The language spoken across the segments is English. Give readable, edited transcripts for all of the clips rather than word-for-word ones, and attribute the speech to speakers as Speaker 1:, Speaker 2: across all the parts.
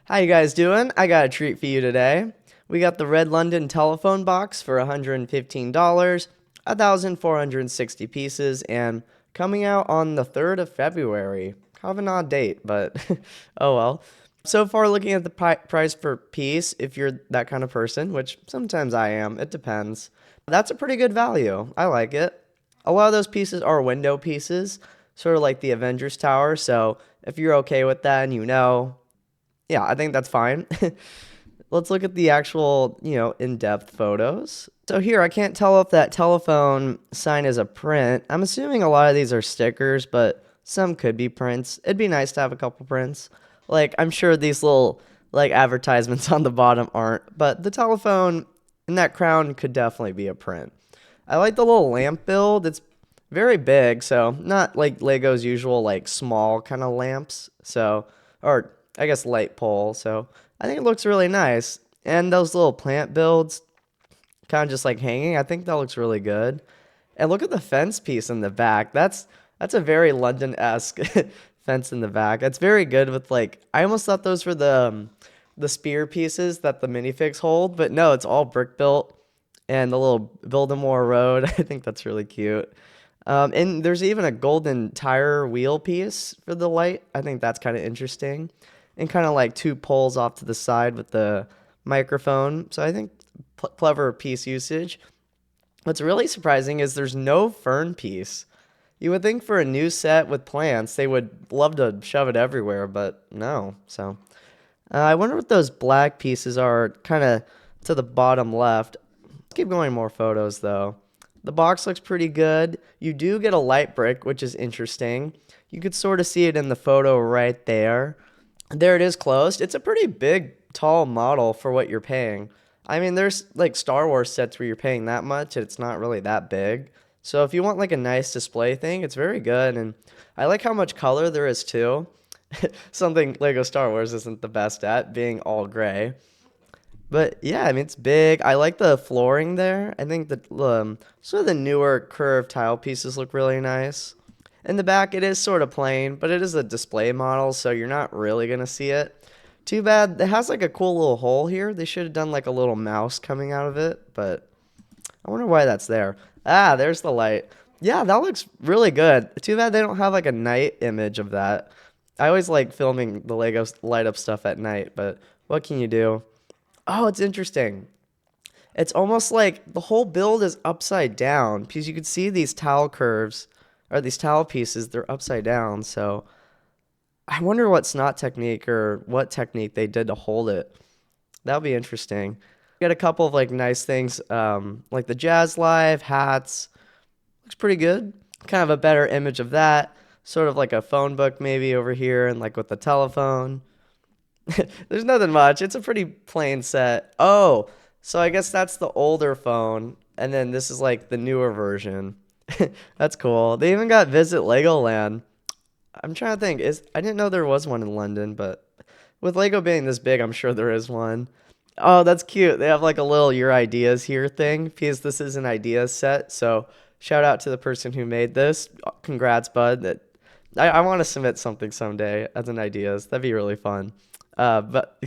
Speaker 1: How you guys doing? I got a treat for you today. We got the Red London telephone box for $115, 1,460 pieces, and coming out on the 3rd of February. Kind of an odd date, but oh well. So far, looking at the price per piece, if you're that kind of person, which sometimes I am, it depends. That's a pretty good value. I like it. A lot of those pieces are window pieces, sort of like the Avengers Tower. So if you're okay with that and yeah, I think that's fine. Let's look at the actual, in-depth photos. So here, I can't tell if that telephone sign is a print. I'm assuming a lot of these are stickers, but some could be prints. It'd be nice to have a couple prints. Like, I'm sure these little, like, advertisements on the bottom aren't, but the telephone in that crown could definitely be a print. I like the little lamp build. It's very big, so not like Lego's usual, like, small kind of lamps. So, or I guess light pole. So I think it looks really nice. And those little plant builds, kind of just like hanging, I think that looks really good. And look at the fence piece in the back. That's a very London-esque fence in the back. It's very good with like I almost thought those were the spear pieces that the minifigs hold, but no, it's all brick built and the little Bildermore Road. I think that's really cute. And there's even a golden tire wheel piece for the light. I think that's kind of interesting. And kind of like two poles off to the side with the microphone. So I think clever piece usage. What's really surprising is there's no fern piece. You would think for a new set with plants, they would love to shove it everywhere, but no. So I wonder what those black pieces are kind of to the bottom left. Let's keep going more photos though. The box looks pretty good. You do get a light brick, which is interesting. You could sort of see it in the photo right there. There it is closed. It's a pretty big, tall model for what you're paying. I mean, there's like Star Wars sets where you're paying that much and it's not really that big. So if you want like a nice display thing, it's very good. And I like how much color there is too. Something Lego Star Wars isn't the best at, being all gray. But yeah, I mean, it's big. I like the flooring there. I think the sort of the newer curved tile pieces look really nice. In the back, it is sort of plain, but it is a display model, so you're not really going to see it. Too bad. It has like a cool little hole here. They should have done like a little mouse coming out of it, but I wonder why that's there. Ah, there's the light. Yeah, that looks really good. Too bad they don't have like a night image of that. I always like filming the Lego light up stuff at night, but what can you do? Oh, it's interesting. It's almost like the whole build is upside down because you can see these towel curves or these towel pieces, they're upside down. So I wonder what snot technique or what technique they did to hold it. That'll be interesting. Got a couple of like nice things, like the Jazz Live hats. Looks pretty good. Kind of a better image of that. Sort of like a phone book maybe over here and like with the telephone. There's nothing much. It's a pretty plain set. Oh, so I guess that's the older phone, and then this is like the newer version. That's cool. They even got Visit Legoland. I'm trying to think. Is I didn't know there was one in London, but with Lego being this big, I'm sure there is one. Oh, that's cute. They have like a little your ideas here thing because this is an ideas set. So shout out to the person who made this. Congrats, bud. That I want to submit something someday as an ideas. That'd be really fun. But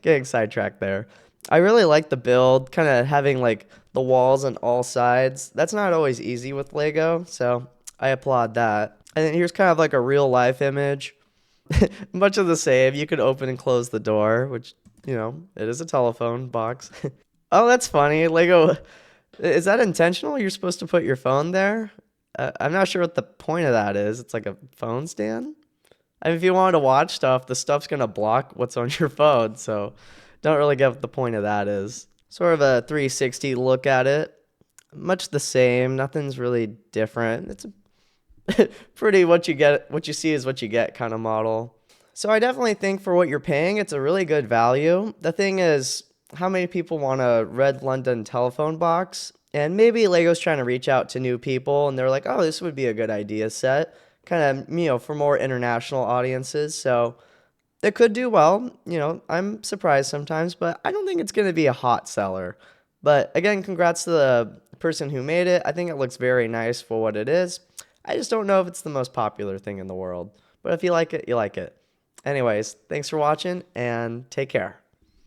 Speaker 1: getting sidetracked there. I really like the build, kind of having like the walls on all sides. That's not always easy with Lego, so I applaud that. And then here's kind of like a real life image. Much of the same. You could open and close the door, which, it is a telephone box. Oh, that's funny. Lego, is that intentional? You're supposed to put your phone there? I'm not sure what the point of that is. It's like a phone stand? I mean, if you wanted to watch stuff, the stuff's gonna block what's on your phone, so don't really get what the point of that is. Sort of a 360 look at it. Much the same, nothing's really different. It's a pretty what you see is what you get kind of model. So I definitely think for what you're paying, it's a really good value. The thing is, how many people want a Red London telephone box? And maybe Lego's trying to reach out to new people and they're like, oh, this would be a good idea set kind of, for more international audiences. So it could do well. I'm surprised sometimes, but I don't think it's going to be a hot seller. But again, congrats to the person who made it. I think it looks very nice for what it is. I just don't know if it's the most popular thing in the world. But if you like it, you like it. Anyways, thanks for watching and take care.